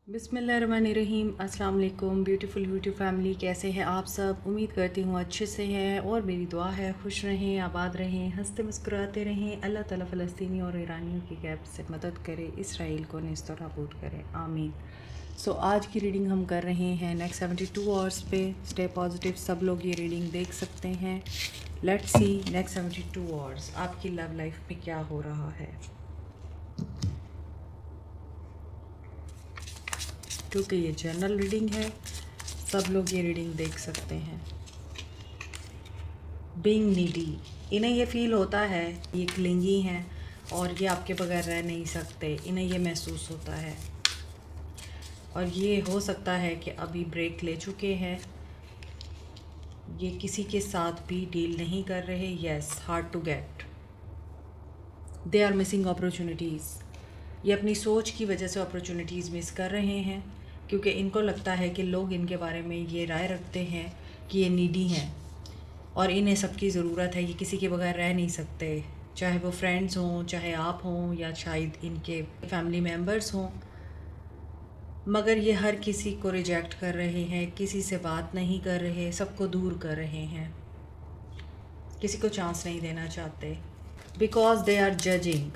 बिस्मिल्लाहिर्रहमानिर्रहीम। अस्सलाम वालेकुम ब्यूटीफुल यूट्यूब फैमिली, कैसे हैं आप सब? उम्मीद करती हूँ अच्छे से हैं और मेरी दुआ है खुश रहें, आबाद रहें, हंसते मुस्कुराते रहें। अल्लाह ताला फ़लस्तीनी और ईरानियों की गैप से मदद करे, इसराइल को नेस्त और नाबूद करे, आमीन। सो आज की रीडिंग हम कर रहे हैं नेक्स्ट 72 आवर्स पे। स्टे पॉजिटिव, सब लोग ये रीडिंग देख सकते हैं। लेट्स सी नेक्स्ट 72 आवर्स आपकी लव लाइफ में क्या हो रहा है, क्योंकि ये जनरल रीडिंग है, सब लोग ये रीडिंग देख सकते हैं। बीइंग नीडी, इन्हें ये फील होता है ये क्लिंगी हैं और ये आपके बगैर रह नहीं सकते, इन्हें ये महसूस होता है। और ये हो सकता है कि अभी ब्रेक ले चुके हैं, ये किसी के साथ भी डील नहीं कर रहे। Yes, hard to get, they are missing opportunities. ये अपनी सोच की वजह से अपॉर्चुनिटीज़ मिस कर रहे हैं, क्योंकि इनको लगता है कि लोग इनके बारे में ये राय रखते हैं कि ये नीडी हैं और इन्हें सबकी ज़रूरत है, ये किसी के बगैर रह नहीं सकते, चाहे वो फ्रेंड्स हों, चाहे आप हों, या शायद इनके फैमिली मेम्बर्स हों। मगर ये हर किसी को रिजेक्ट कर रहे हैं, किसी से बात नहीं कर रहे, सबको दूर कर रहे हैं, किसी को चांस नहीं देना चाहते। बिकॉज दे आर जजिंग,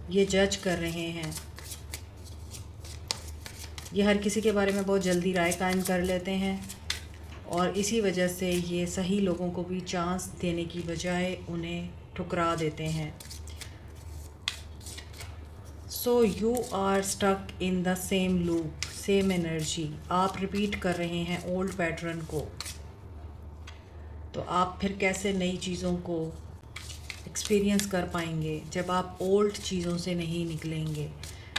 ये जज कर रहे हैं, ये हर किसी के बारे में बहुत जल्दी राय कायम कर लेते हैं और इसी वजह से ये सही लोगों को भी चांस देने की बजाय उन्हें ठुकरा देते हैं। So you are stuck in the same loop, same energy. आप रिपीट कर रहे हैं ओल्ड पैटर्न को, तो आप फिर कैसे नई चीज़ों को एक्सपीरियंस कर पाएंगे जब आप ओल्ड चीज़ों से नहीं निकलेंगे,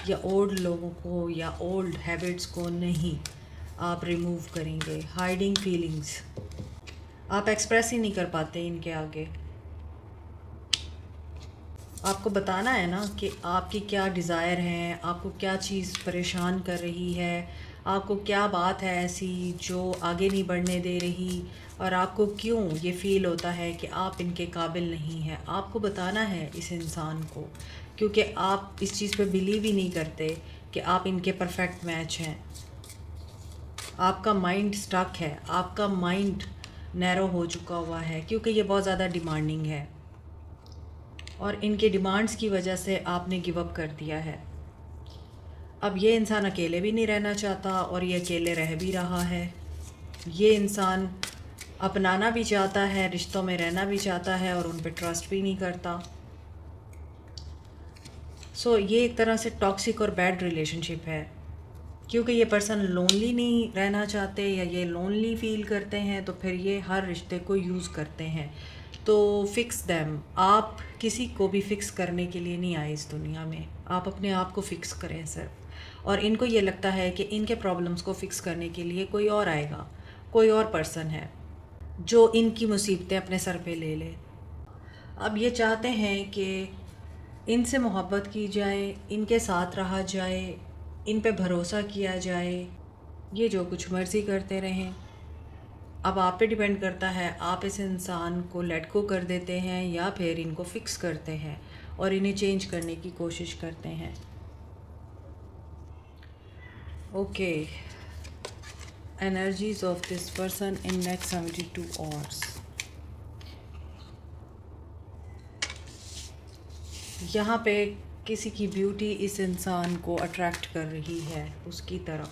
या ओल्ड लोगों को या ओल्ड हैबिट्स को नहीं आप रिमूव करेंगे। हाइडिंग फीलिंग्स, आप एक्सप्रेस ही नहीं कर पाते इनके आगे। आपको बताना है ना कि आपकी क्या डिज़ायर है, आपको क्या चीज़ परेशान कर रही है, आपको क्या बात है ऐसी जो आगे नहीं बढ़ने दे रही, और आपको क्यों ये फ़ील होता है कि आप इनके काबिल नहीं हैं। आपको बताना है इस इंसान को, क्योंकि आप इस चीज़ पे बिलीव ही नहीं करते कि आप इनके परफेक्ट मैच हैं। आपका माइंड स्टक है, आपका माइंड नैरो हो चुका हुआ है, क्योंकि ये बहुत ज़्यादा डिमांडिंग है और इनके डिमांड्स की वजह से आपने गिव अप कर दिया है। अब ये इंसान अकेले भी नहीं रहना चाहता और ये अकेले रह भी रहा है। ये इंसान अपनाना भी चाहता है, रिश्तों में रहना भी चाहता है और उन पे ट्रस्ट भी नहीं करता। सो ये एक तरह से टॉक्सिक और बैड रिलेशनशिप है, क्योंकि ये पर्सन लोनली नहीं रहना चाहते या ये लोनली फील करते हैं, तो फिर ये हर रिश्ते को यूज़ करते हैं। तो फिक्स दैम, आप किसी को भी फिक्स करने के लिए नहीं आए इस दुनिया में, आप अपने आप को फिक्स करें सिर्फ। और इनको ये लगता है कि इनके प्रॉब्लम्स को फिक्स करने के लिए कोई और आएगा, कोई और पर्सन है जो इनकी मुसीबतें अपने सर पे ले ले। अब ये चाहते हैं कि इनसे मोहब्बत की जाए, इनके साथ रहा जाए, इन पे भरोसा किया जाए, ये जो कुछ मर्ज़ी करते रहें। अब आप पे डिपेंड करता है, आप इस इंसान को लेट गो कर देते हैं या फिर इनको फिक्स करते हैं और इन्हें चेंज करने की कोशिश करते हैं। Okay, energies of this person in next 72 hours. यहाँ पे किसी की ब्यूटी इस इंसान को अट्रैक्ट कर रही है उसकी तरफ।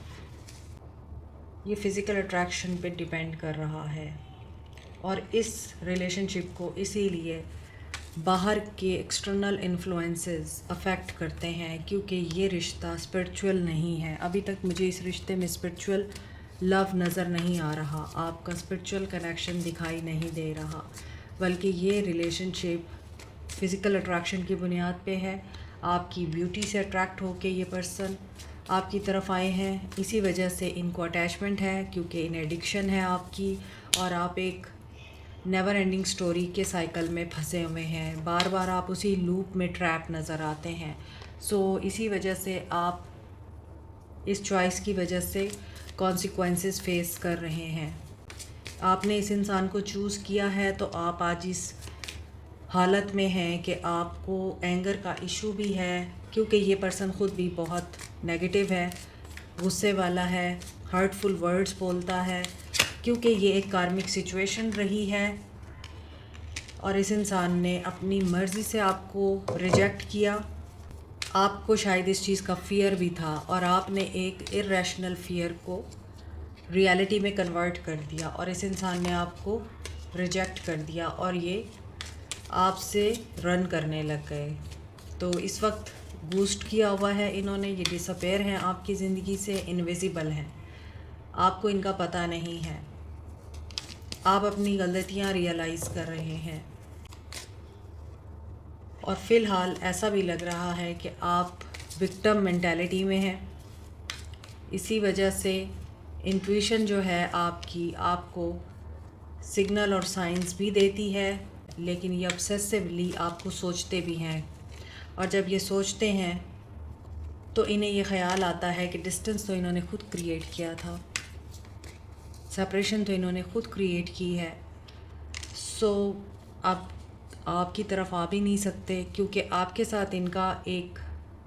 ये फ़िज़िकल अट्रैक्शन पे डिपेंड कर रहा है और इस रिलेशनशिप को इसीलिए बाहर के एक्सटर्नल इन्फ्लुएंसेस अफेक्ट करते हैं, क्योंकि ये रिश्ता स्पिरिचुअल नहीं है। अभी तक मुझे इस रिश्ते में स्पिरिचुअल लव नज़र नहीं आ रहा, आपका स्पिरिचुअल कनेक्शन दिखाई नहीं दे रहा, बल्कि ये रिलेशनशिप फ़िज़िकल अट्रैक्शन की बुनियाद पे है। आपकी ब्यूटी से अट्रैक्ट होके ये पर्सन आपकी तरफ आए हैं, इसी वजह से इनको अटैचमेंट है, क्योंकि इन एडिक्शन है आपकी और आप एक नेवर एंडिंग स्टोरी के साइकिल में फंसे हुए हैं। बार बार आप उसी लूप में ट्रैप नज़र आते हैं। सो इसी वजह से आप इस चॉइस की वजह से कॉन्सिक्वेंसेस फेस कर रहे हैं। आपने इस इंसान को चूज़ किया है, तो आप आज इस हालत में हैं कि आपको एंगर का इशू भी है, क्योंकि ये पर्सन ख़ुद भी बहुत नेगेटिव है, गुस्से वाला है, हर्टफुल वर्ड्स बोलता है, क्योंकि ये एक कार्मिक सिचुएशन रही है और इस इंसान ने अपनी मर्ज़ी से आपको रिजेक्ट किया। आपको शायद इस चीज़ का फ़ियर भी था और आपने एक इर्रेशनल फ़ियर को रियलिटी में कन्वर्ट कर दिया और इस इंसान ने आपको रिजेक्ट कर दिया और ये आपसे रन करने लग गए। तो इस वक्त बूस्ट किया हुआ है इन्होंने, ये डिसअपेयर हैं आपकी ज़िंदगी से, इनविजिबल हैं, आपको इनका पता नहीं है। आप अपनी गलतियाँ रियलाइज़ कर रहे हैं और फ़िलहाल ऐसा भी लग रहा है कि आप विक्टिम मेंटालिटी में हैं। इसी वजह से इंट्यूशन जो है आपकी आपको सिग्नल और साइंस भी देती है, लेकिन ये ऑब्सेसिवली आपको सोचते भी हैं और जब ये सोचते हैं तो इन्हें ये ख़्याल आता है कि डिस्टेंस तो इन्होंने ख़ुद क्रिएट किया था, सेपरेशन तो इन्होंने ख़ुद क्रिएट की है, सो अब आपकी तरफ आ भी नहीं सकते क्योंकि आपके साथ इनका एक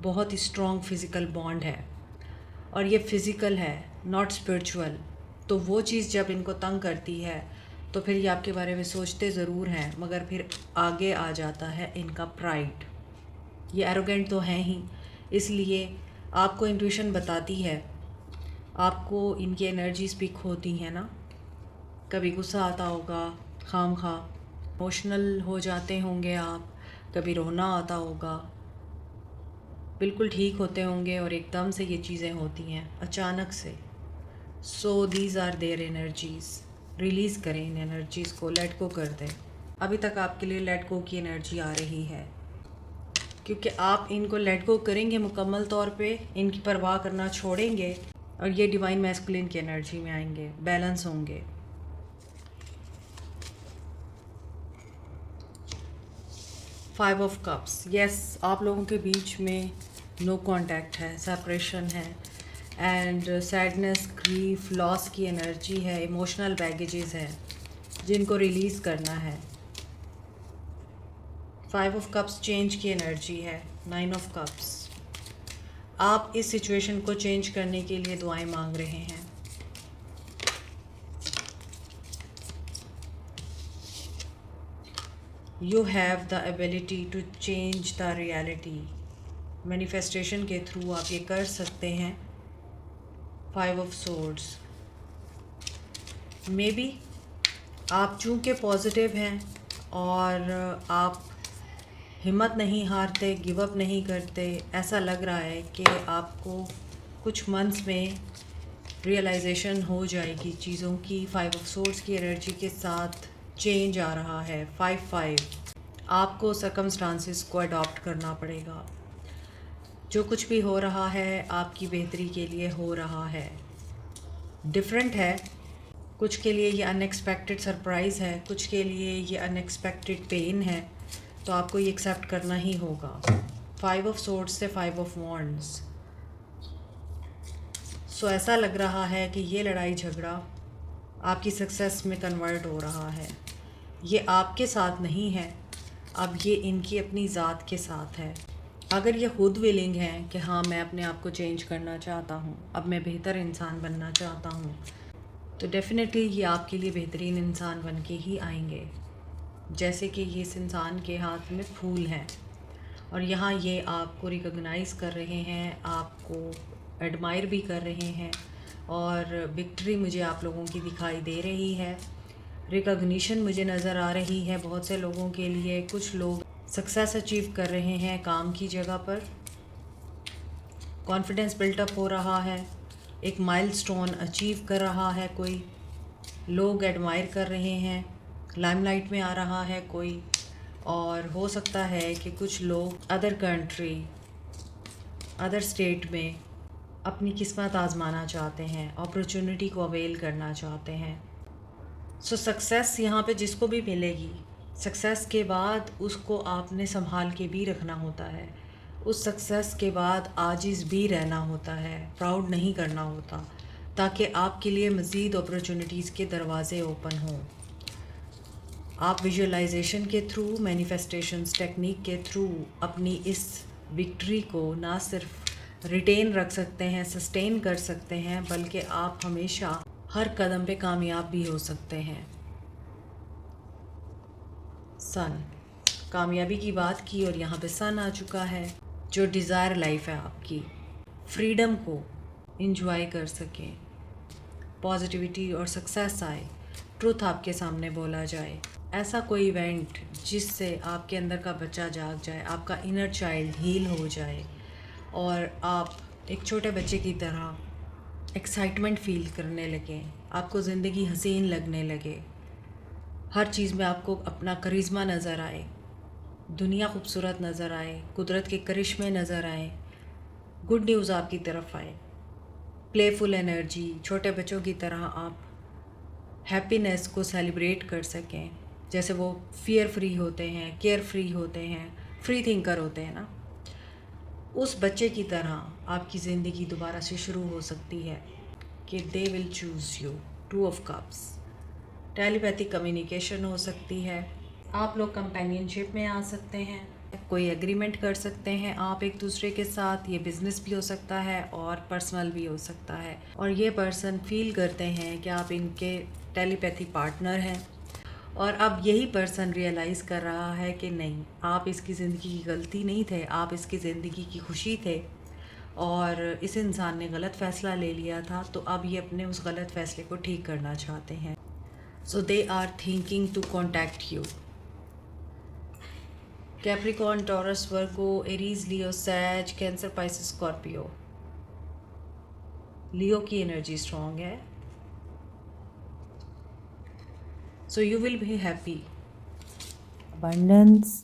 बहुत ही स्ट्रॉन्ग फ़िज़िकल बॉन्ड है और ये फ़िज़िकल है, नॉट स्पिरिचुअल। तो वो चीज़ जब इनको तंग करती है तो फिर ये आपके बारे में सोचते ज़रूर हैं, मगर फिर आगे आ जाता है इनका प्राइड। ये एरोगेंट तो हैं ही, इसलिए आपको इंट्यूशन बताती है, आपको इनकी एनर्जीज पिक होती हैं ना, कभी गुस्सा आता होगा, खामखा इमोशनल हो जाते होंगे आप, कभी रोना आता होगा, बिल्कुल ठीक होते होंगे और एकदम से ये चीज़ें होती हैं अचानक से। So these are their energies, release करें इन एनर्जीज़ को, लेट गो कर दें। अभी तक आपके लिए लेट गो की एनर्जी आ रही है क्योंकि आप इनको लेट गो करेंगे मुकम्मल तौर पे, इनकी परवाह करना छोड़ेंगे और ये डिवाइन मैस्कुलिन की एनर्जी में आएंगे, बैलेंस होंगे। फाइव ऑफ कप्स, यस, आप लोगों के बीच में नो कांटेक्ट है, सेपरेशन है एंड सैडनेस, ग्रीफ, लॉस की एनर्जी है, इमोशनल बैगेजेस है जिनको रिलीज़ करना है। फाइव ऑफ कप्स चेंज की एनर्जी है, नाइन ऑफ कप्स, आप इस सिचुएशन को चेंज करने के लिए दुआएं मांग रहे हैं। You have the ability to change the reality, manifestation के थ्रू आप ये कर सकते हैं। Five of swords, maybe आप चूँकि पॉजिटिव हैं और आप हिम्मत नहीं हारते, गिव अप नहीं करते, ऐसा लग रहा है कि आपको कुछ मंथ्स में रियलाइजेशन हो जाएगी चीज़ों की। फाइव ऑफ सोर्ड्स की एनर्जी के साथ चेंज आ रहा है। फाइव आपको सर्कमस्टांसेस को अडॉप्ट करना पड़ेगा। जो कुछ भी हो रहा है आपकी बेहतरी के लिए हो रहा है, डिफरेंट है, कुछ के लिए ये अनएक्सपेक्टेड सरप्राइज़ है, कुछ के लिए ये अनएक्सपेक्टेड पेन है, तो आपको ये एक्सेप्ट करना ही होगा। फाइव ऑफ सोर्ड्स से फाइव ऑफ वॉन्ड्स, सो ऐसा लग रहा है कि ये लड़ाई झगड़ा आपकी सक्सेस में कन्वर्ट हो रहा है। ये आपके साथ नहीं है, अब ये इनकी अपनी ज़ात के साथ है। अगर ये खुद विलिंग हैं कि हाँ मैं अपने आप को चेंज करना चाहता हूँ, अब मैं बेहतर इंसान बनना चाहता हूँ, तो डेफ़िनेटली ये आपके लिए बेहतरीन इंसान बन के ही आएंगे। जैसे कि ये इस इंसान के हाथ में फूल हैं और यहाँ ये आपको रिकॉग्नाइज़ कर रहे हैं, आपको एडमायर भी कर रहे हैं और विक्ट्री मुझे आप लोगों की दिखाई दे रही है, रिकॉग्निशन मुझे नज़र आ रही है बहुत से लोगों के लिए। कुछ लोग सक्सेस अचीव कर रहे हैं काम की जगह पर, कॉन्फिडेंस बिल्टअप हो रहा है, एक माइलस्टोन अचीव कर रहा है कोई, लोग एडमायर कर रहे हैं, लाइमलाइट में आ रहा है कोई, और हो सकता है कि कुछ लोग अदर कंट्री, अदर स्टेट में अपनी किस्मत आजमाना चाहते हैं, अपॉर्चुनिटी को अवेल करना चाहते हैं। सो सक्सेस यहाँ पे जिसको भी मिलेगी, सक्सेस के बाद उसको आपने संभाल के भी रखना होता है, उस सक्सेस के बाद आजिज़ भी रहना होता है, प्राउड नहीं करना होता, ताकि आपके लिए मज़ीद अपॉर्चुनिटीज़ के दरवाज़े ओपन हों। आप विजुअलाइजेशन के थ्रू, मैनिफेस्टेशंस टेक्निक के थ्रू अपनी इस विक्ट्री को ना सिर्फ रिटेन रख सकते हैं, सस्टेन कर सकते हैं, बल्कि आप हमेशा हर कदम पे कामयाब भी हो सकते हैं। सन, कामयाबी की बात की और यहाँ पे सन आ चुका है। जो डिज़ायर लाइफ है आपकी, फ्रीडम को इंजॉय कर सकें, पॉजिटिविटी और सक्सेस आए, ट्रुथ आपके सामने बोला जाए, ऐसा कोई इवेंट जिससे आपके अंदर का बच्चा जाग जाए, आपका इनर चाइल्ड हील हो जाए और आप एक छोटे बच्चे की तरह एक्साइटमेंट फील करने लगें, आपको ज़िंदगी हसीन लगने लगे, हर चीज़ में आपको अपना करिश्मा नज़र आए, दुनिया खूबसूरत नज़र आए, कुदरत के करिश्मे नज़र आए, गुड न्यूज़ आपकी तरफ आए, प्लेफुल एनर्जी, छोटे बच्चों की तरह आप हैप्पीनेस को सेलिब्रेट कर सकें, जैसे वो फियर फ्री होते हैं, केयर फ्री होते हैं, फ्री थिंकर होते हैं ना, उस बच्चे की तरह आपकी ज़िंदगी दोबारा से शुरू हो सकती है कि they will choose you. 2 of cups, telepathic communication हो सकती है, आप लोग कंपेनियनशिप में आ सकते हैं, कोई एग्रीमेंट कर सकते हैं आप एक दूसरे के साथ। ये बिज़नेस भी हो सकता है और पर्सनल भी हो सकता है, और ये पर्सन फील करते हैं कि आप इनके टेलीपैथी पार्टनर हैं, और अब यही पर्सन रियलाइज़ कर रहा है कि नहीं, आप इसकी ज़िंदगी की गलती नहीं थे, आप इसकी ज़िंदगी की खुशी थे, और इस इंसान ने गलत फ़ैसला ले लिया था, तो अब ये अपने उस गलत फ़ैसले को ठीक करना चाहते हैं। So they are thinking to contact you. Capricorn, Taurus, Virgo, Aries, Leo, Sag, Cancer, Pisces, Scorpio. Leo की एनर्जी स्ट्रॉन्ग है, so you will be happy. Abundance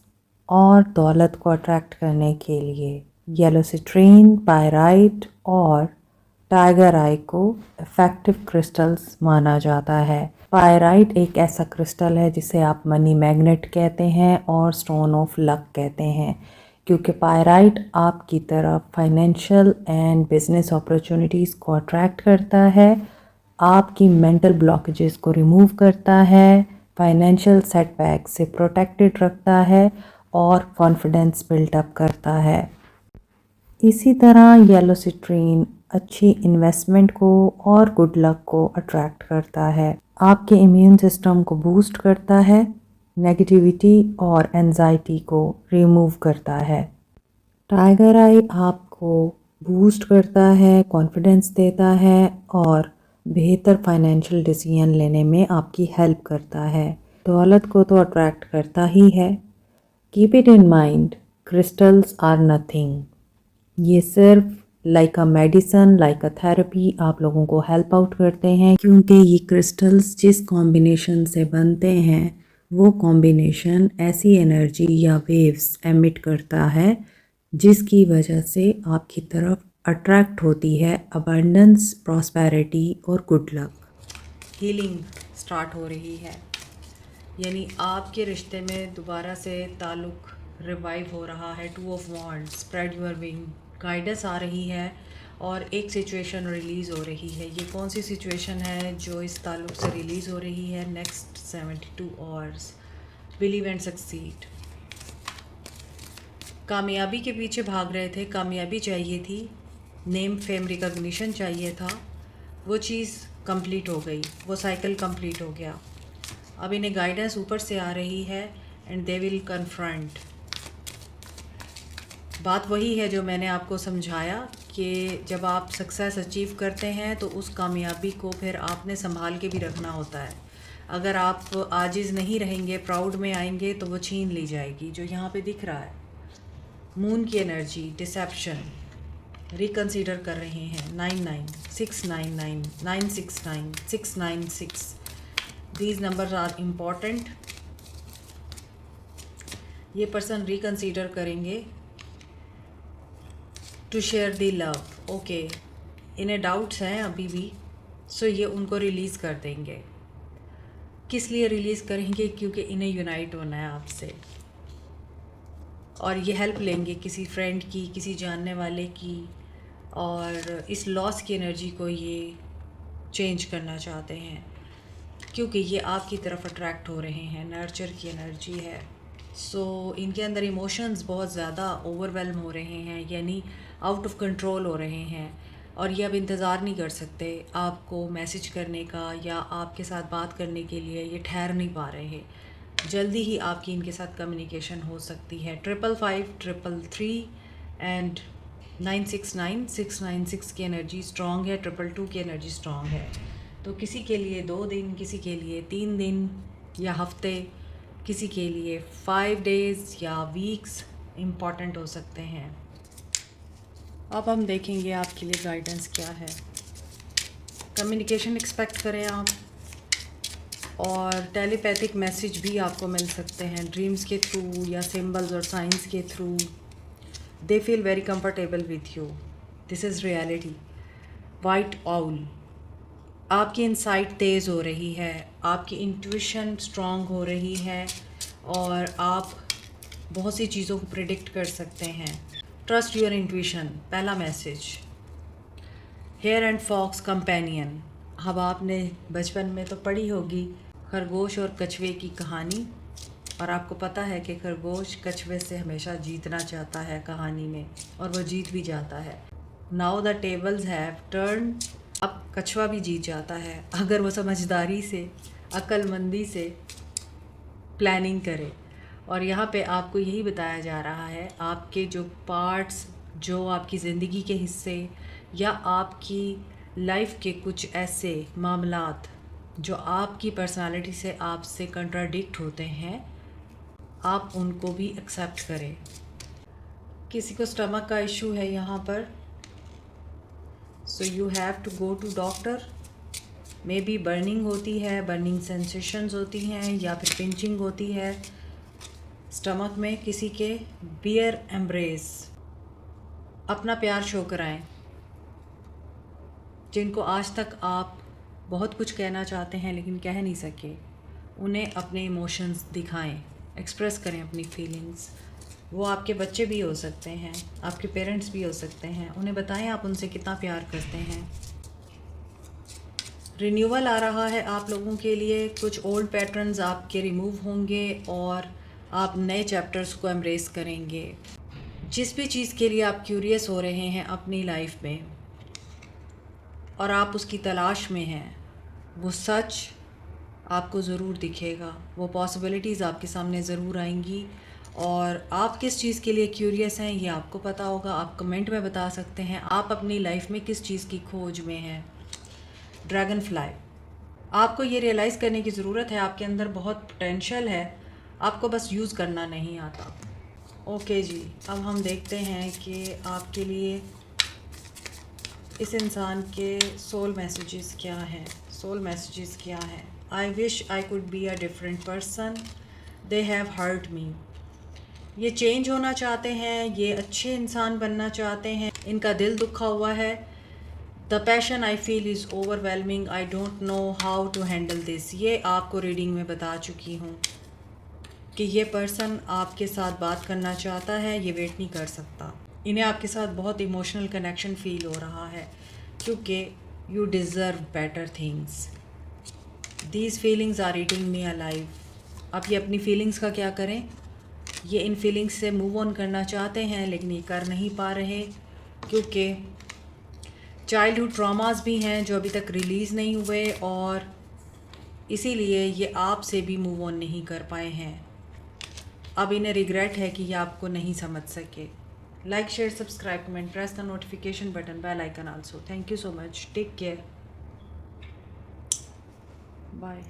और दौलत को अट्रैक्ट करने के लिए येलो सिट्रीन, पायराइट और टाइगर आई को इफ़ेक्टिव क्रिस्टल्स माना जाता है। पायराइट एक ऐसा क्रिस्टल है जिसे आप मनी मैग्नेट कहते हैं और स्टोन ऑफ लक कहते हैं, क्योंकि पायराइट आपकी तरफ फाइनेंशियल एंड बिजनेस अपॉर्चुनिटीज़ को अट्रैक्ट करता है, आपकी मेंटल ब्लॉकेजेस को रिमूव करता है, फाइनेंशियल सेटबैक से प्रोटेक्टेड रखता है और कॉन्फिडेंस बिल्टअप करता है। इसी तरह येलो सिट्रीन अच्छी इन्वेस्टमेंट को और गुड लक को अट्रैक्ट करता है, आपके इम्यून सिस्टम को बूस्ट करता है, नेगेटिविटी और एंजाइटी को रिमूव करता है। टाइगर आई आपको बूस्ट करता है, कॉन्फिडेंस देता है और बेहतर फाइनेंशियल डिसीजन लेने में आपकी हेल्प करता है। दौलत को तो अट्रैक्ट करता ही है। Keep it in mind, crystals are nothing. ये सिर्फ like a medicine, like a therapy आप लोगों को हेल्प आउट करते हैं, क्योंकि ये क्रिस्टल्स जिस कॉम्बिनेशन से बनते हैं वो कॉम्बिनेशन ऐसी एनर्जी या वेव्स एमिट करता है जिसकी वजह से आपकी तरफ अट्रैक्ट होती है अबंडेंस, प्रॉस्पेरिटी और गुड लक। हीलिंग स्टार्ट हो रही है, यानी आपके रिश्ते में दोबारा से ताल्लुक़ रिवाइव हो रहा है। 2 of wands, spread your wing, guidance आ रही है और एक सिचुएशन रिलीज़ हो रही है। ये कौन सी सिचुएशन है जो इस ताल्लुक़ से रिलीज़ हो रही है? Next 72 hours, believe and succeed. कामयाबी के पीछे भाग रहे थे, कामयाबी चाहिए थी, नेम, फेम, रिकॉग्निशन चाहिए था, वो चीज़ कंप्लीट हो गई, वो साइकिल कंप्लीट हो गया। अब इन्हें गाइडेंस ऊपर से आ रही है एंड दे विल कन्फ्रंट। बात वही है जो मैंने आपको समझाया कि जब आप सक्सेस अचीव करते हैं तो उस कामयाबी को फिर आपने संभाल के भी रखना होता है। अगर आप आजिज़ नहीं रहेंगे, प्राउड में आएंगे, तो वो छीन ली जाएगी, जो यहाँ पे दिख रहा है। मून की एनर्जी, डिसेप्शन, रिकंसीडर कर रहे हैं। 99699, 969, 696, these numbers are important। ये पर्सन रिकंसीडर करेंगे to share the love. Okay, इन्हें डाउट्स हैं अभी भी, सो ये उनको रिलीज़ कर देंगे। किस लिए रिलीज़ करेंगे? क्योंकि इन्हें यूनाइट होना है आपसे, और ये हेल्प लेंगे किसी फ्रेंड की, किसी जानने वाले की, और इस लॉस की एनर्जी को ये चेंज करना चाहते हैं, क्योंकि ये आपकी तरफ अट्रैक्ट हो रहे हैं। नर्चर की एनर्जी है, इनके अंदर इमोशंस बहुत ज़्यादा ओवरवेलम हो रहे हैं, यानी आउट ऑफ कंट्रोल हो रहे हैं, और ये अब इंतज़ार नहीं कर सकते आपको मैसेज करने का या आपके साथ बात करने के लिए, ये ठहर नहीं पा रहे हैं। जल्दी ही आपकी इनके साथ कम्युनिकेशन हो सकती है। 555 एंड 969 की एनर्जी स्ट्रॉन्ग है, 222 की एनर्जी स्ट्रॉन्ग है। तो किसी के लिए 2 दिन, किसी के लिए 3 दिन या हफ्ते, किसी के लिए 5 डेज़ या वीक्स इम्पॉर्टेंट हो सकते हैं। अब हम देखेंगे आपके लिए गाइडेंस क्या है। कम्युनिकेशन एक्सपेक्ट करें आप, और टेलीपैथिक मैसेज भी आपको मिल सकते हैं ड्रीम्स के थ्रू या सिंबल्स और साइंस के through. They feel very comfortable with you, this is reality. White owl, आपकी इंसाइट तेज़ हो रही है, आपकी इंट्यूशन स्ट्रॉन्ग हो रही है, और आप बहुत सी चीज़ों को प्रिडिक्ट कर सकते हैं। ट्रस्ट योर इंट्यूशन, पहला message. Hare and fox companion, अब आपने बचपन में तो पढ़ी होगी खरगोश और कछुए की कहानी, और आपको पता है कि खरगोश कछुए से हमेशा जीतना चाहता है कहानी में, और वो जीत भी जाता है। Now the tables have turn, अब कछुआ भी जीत जाता है अगर वो समझदारी से, अक्लमंदी से प्लानिंग करे। और यहाँ पे आपको यही बताया जा रहा है, आपके जो पार्ट्स, जो आपकी ज़िंदगी के हिस्से या आपकी लाइफ के कुछ ऐसे मामलात जो आपकी पर्सनालिटी से आपसे कंट्राडिक्ट होते हैं, आप उनको भी एक्सेप्ट करें। किसी को स्टमक का इशू है यहाँ पर, so you have to go to doctor. Maybe burning होती है, बर्निंग सेंसेशंस होती हैं, या फिर पिंचिंग होती है स्टमक में किसी के। बियर एम्ब्रेस, अपना प्यार शो कराएं। जिनको आज तक आप बहुत कुछ कहना चाहते हैं लेकिन कह नहीं सके, उन्हें अपने इमोशंस दिखाएं, एक्सप्रेस करें अपनी फीलिंग्स। वो आपके बच्चे भी हो सकते हैं, आपके पेरेंट्स भी हो सकते हैं, उन्हें बताएं आप उनसे कितना प्यार करते हैं। रिन्यूअल आ रहा है आप लोगों के लिए, कुछ ओल्ड पैटर्न्स आपके रिमूव होंगे और आप नए चैप्टर्स को एम्ब्रेस करेंगे। जिस भी चीज़ के लिए आप क्यूरियस हो रहे हैं अपनी लाइफ में और आप उसकी तलाश में हैं, वो सच आपको ज़रूर दिखेगा, वो पॉसिबिलिटीज़ आपके सामने ज़रूर आएंगी। और आप किस चीज़ के लिए क्यूरियस हैं ये आपको पता होगा, आप कमेंट में बता सकते हैं आप अपनी लाइफ में किस चीज़ की खोज में हैं। ड्रैगन फ्लाई, आपको ये रियलाइज़ करने की ज़रूरत है आपके अंदर बहुत पोटेंशियल है, आपको बस यूज़ करना नहीं आता। ओके जी, अब हम देखते हैं कि आपके लिए इस इंसान के सोल मैसेजेस क्या हैं। सोल मैसेजेस क्या हैं? I wish I could be a different person, they have hurt me. ये चेंज होना चाहते हैं, ये अच्छे इंसान बनना चाहते हैं, इनका दिल दुखा हुआ है। The passion I feel is overwhelming, I don't know how to handle this. ये आपको रीडिंग में बता चुकी हूँ कि ये पर्सन आपके साथ बात करना चाहता है, ये वेट नहीं कर सकता। इन्हें आपके साथ बहुत इमोशनल कनेक्शन फ़ील हो रहा है क्योंकि you deserve better things. These feelings are eating me alive. अब ये अपनी फीलिंग्स का क्या करें? ये इन फीलिंग्स से मूव ऑन करना चाहते हैं लेकिन ये कर नहीं पा रहे क्योंकि चाइल्डहुड ट्रॉमास भी हैं जो अभी तक रिलीज़ नहीं हुए, और इसीलिए ये आपसे भी मूव ऑन नहीं कर पाए हैं। अब इन्हें रिग्रेट है कि ये आपको नहीं समझ सके। Like, share, subscribe, comment, press the notification button, bell icon also. Thank you so much, take care, bye.